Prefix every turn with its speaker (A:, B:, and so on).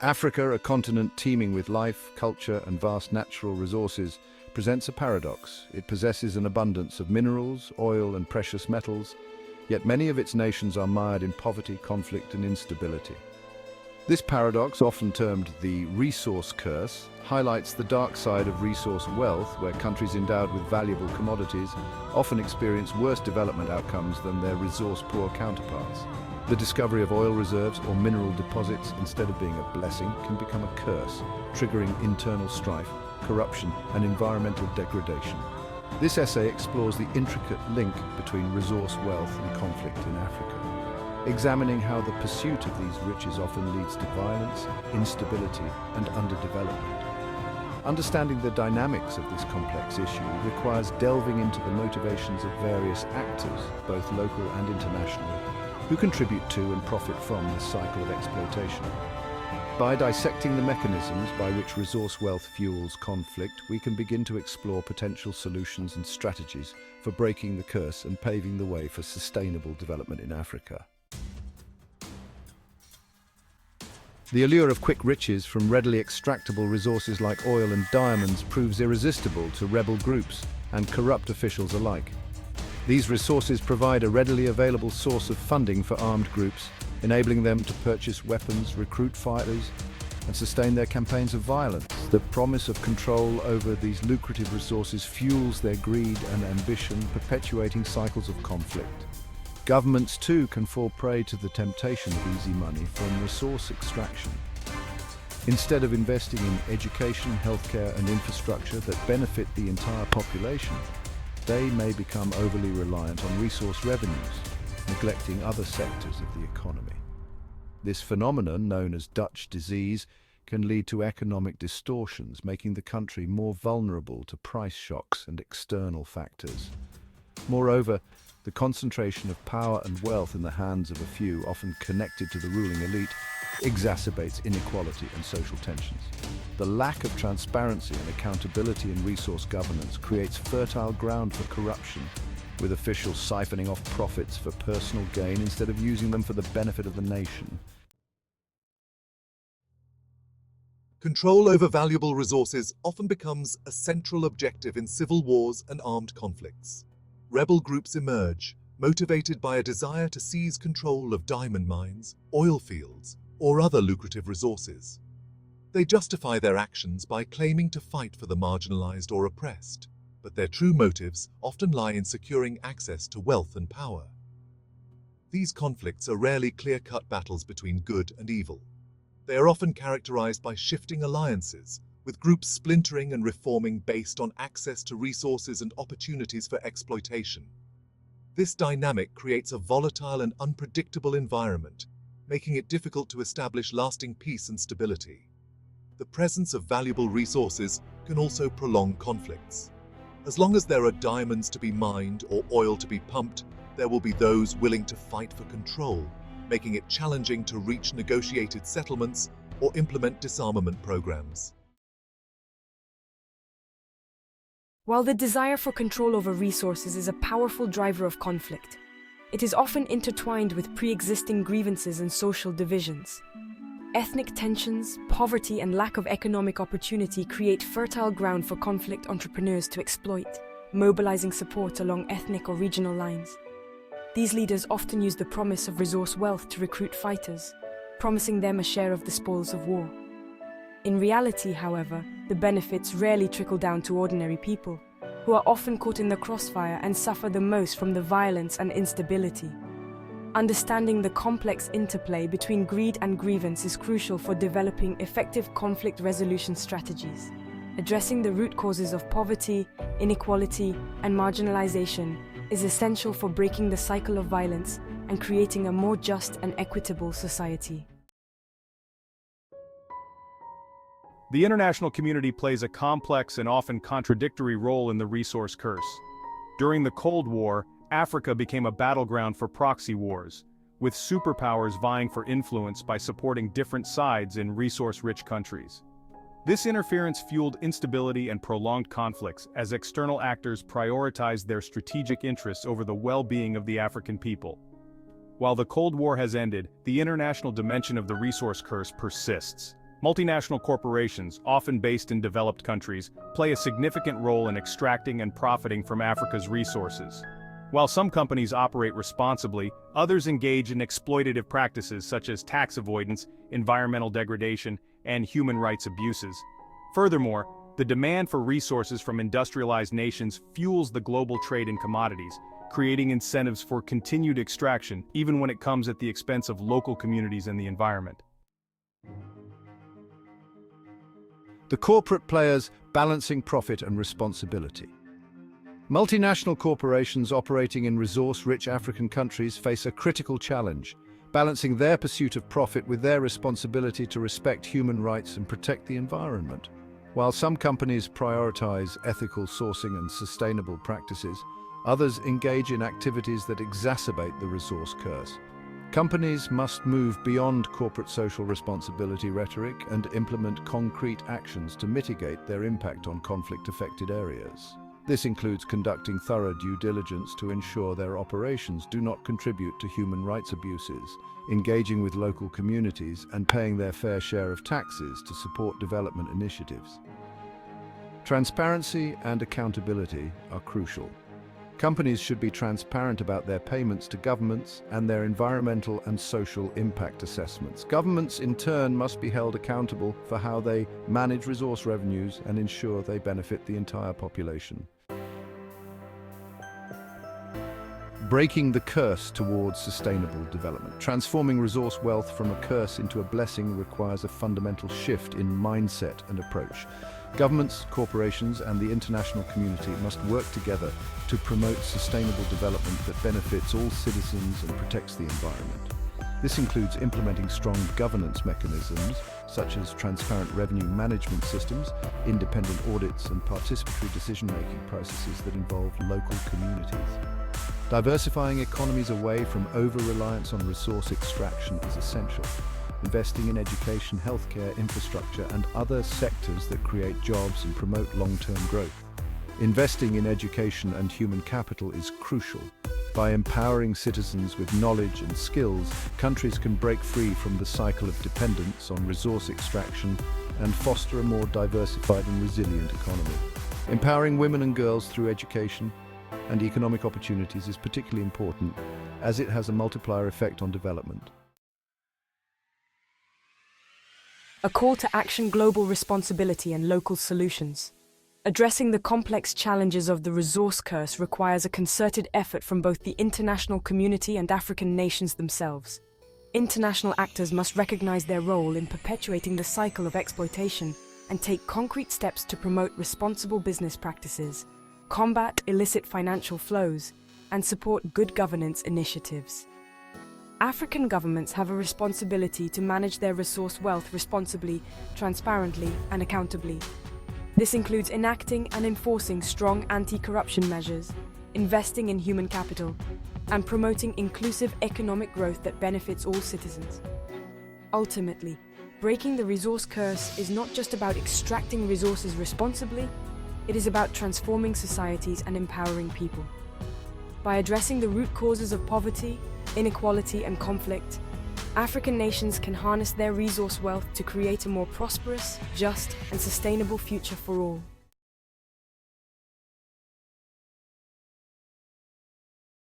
A: Africa, a continent teeming with life, culture, and vast natural resources, presents a paradox. It possesses an abundance of minerals, oil, and precious metals, yet many of its nations are mired in poverty, conflict, and instability. This paradox, often termed the resource curse, highlights the dark side of resource wealth, where countries endowed with valuable commodities often experience worse development outcomes than their resource-poor counterparts. The discovery of oil reserves or mineral deposits, instead of being a blessing, can become a curse, triggering internal strife, corruption, and environmental degradation. This essay explores the intricate link between resource wealth and conflict in Africa, examining how the pursuit of these riches often leads to violence, instability, and underdevelopment. Understanding the dynamics of this complex issue requires delving into the motivations of various actors, both local and international, who contribute to and profit from this cycle of exploitation. By dissecting the mechanisms by which resource wealth fuels conflict, we can begin to explore potential solutions and strategies for breaking the curse and paving the way for sustainable development in Africa. The allure of quick riches from readily extractable resources like oil and diamonds proves irresistible to rebel groups and corrupt officials alike. These resources provide a readily available source of funding for armed groups, enabling them to purchase weapons, recruit fighters, and sustain their campaigns of violence. The promise of control over these lucrative resources fuels their greed and ambition, perpetuating cycles of conflict. Governments, too, can fall prey to the temptation of easy money from resource extraction. Instead of investing in education, healthcare, and infrastructure that benefit the entire population, they may become overly reliant on resource revenues, neglecting other sectors of the economy. This phenomenon, known as Dutch disease, can lead to economic distortions, making the country more vulnerable to price shocks and external factors. Moreover, the concentration of power and wealth in the hands of a few, often connected to the ruling elite, exacerbates inequality and social tensions. The lack of transparency and accountability in resource governance creates fertile ground for corruption, with officials siphoning off profits for personal gain instead of using them for the benefit of the nation.
B: Control over valuable resources often becomes a central objective in civil wars and armed conflicts. Rebel groups emerge, motivated by a desire to seize control of diamond mines, oil fields, or other lucrative resources. They justify their actions by claiming to fight for the marginalized or oppressed, but their true motives often lie in securing access to wealth and power. These conflicts are rarely clear-cut battles between good and evil. They are often characterized by shifting alliances, with groups splintering and reforming based on access to resources and opportunities for exploitation. This dynamic creates a volatile and unpredictable environment, making it difficult to establish lasting peace and stability. The presence of valuable resources can also prolong conflicts. As long as there are diamonds to be mined or oil to be pumped, there will be those willing to fight for control, making it challenging to reach negotiated settlements or implement disarmament programs.
C: While the desire for control over resources is a powerful driver of conflict, it is often intertwined with pre-existing grievances and social divisions. Ethnic tensions, poverty, and lack of economic opportunity create fertile ground for conflict entrepreneurs to exploit, mobilizing support along ethnic or regional lines. These leaders often use the promise of resource wealth to recruit fighters, promising them a share of the spoils of war. In reality, however, the benefits rarely trickle down to ordinary people, who are often caught in the crossfire and suffer the most from the violence and instability. Understanding the complex interplay between greed and grievance is crucial for developing effective conflict resolution strategies. Addressing the root causes of poverty, inequality, and marginalization is essential for breaking the cycle of violence and creating a more just and equitable society.
D: The international community plays a complex and often contradictory role in the resource curse. During the Cold War, Africa became a battleground for proxy wars, with superpowers vying for influence by supporting different sides in resource-rich countries. This interference fueled instability and prolonged conflicts as external actors prioritized their strategic interests over the well-being of the African people. While the Cold War has ended, the international dimension of the resource curse persists. Multinational corporations, often based in developed countries, play a significant role in extracting and profiting from Africa's resources. While some companies operate responsibly, others engage in exploitative practices such as tax avoidance, environmental degradation, and human rights abuses. Furthermore, the demand for resources from industrialized nations fuels the global trade in commodities, creating incentives for continued extraction, even when it comes at the expense of local communities and the environment.
A: The corporate players balancing profit and responsibility. Multinational corporations operating in resource-rich African countries face a critical challenge, balancing their pursuit of profit with their responsibility to respect human rights and protect the environment. While some companies prioritize ethical sourcing and sustainable practices, others engage in activities that exacerbate the resource curse. Companies must move beyond corporate social responsibility rhetoric and implement concrete actions to mitigate their impact on conflict-affected areas. This includes conducting thorough due diligence to ensure their operations do not contribute to human rights abuses, engaging with local communities, and paying their fair share of taxes to support development initiatives. Transparency and accountability are crucial. Companies should be transparent about their payments to governments and their environmental and social impact assessments. Governments, in turn, must be held accountable for how they manage resource revenues and ensure they benefit the entire population. Breaking the curse towards sustainable development. Transforming resource wealth from a curse into a blessing requires a fundamental shift in mindset and approach. Governments, corporations, and the international community must work together to promote sustainable development that benefits all citizens and protects the environment. This includes implementing strong governance mechanisms, such as transparent revenue management systems, independent audits, and participatory decision-making processes that involve local communities. Diversifying economies away from over-reliance on resource extraction is essential. Investing in education, healthcare, infrastructure, and other sectors that create jobs and promote long-term growth. Investing in education and human capital is crucial. By empowering citizens with knowledge and skills, countries can break free from the cycle of dependence on resource extraction and foster a more diversified and resilient economy. Empowering women and girls through education and economic opportunities is particularly important, as it has a multiplier effect on development.
C: A call to action: global responsibility and local solutions. Addressing the complex challenges of the resource curse requires a concerted effort from both the international community and African nations themselves. International actors must recognize their role in perpetuating the cycle of exploitation and take concrete steps to promote responsible business practices, combat illicit financial flows, and support good governance initiatives. African governments have a responsibility to manage their resource wealth responsibly, transparently, and accountably. This includes enacting and enforcing strong anti-corruption measures, investing in human capital, and promoting inclusive economic growth that benefits all citizens. Ultimately, breaking the resource curse is not just about extracting resources responsibly, it is about transforming societies and empowering people. By addressing the root causes of poverty, inequality, and conflict, African nations can harness their resource wealth to create a more prosperous, just, and sustainable future for all.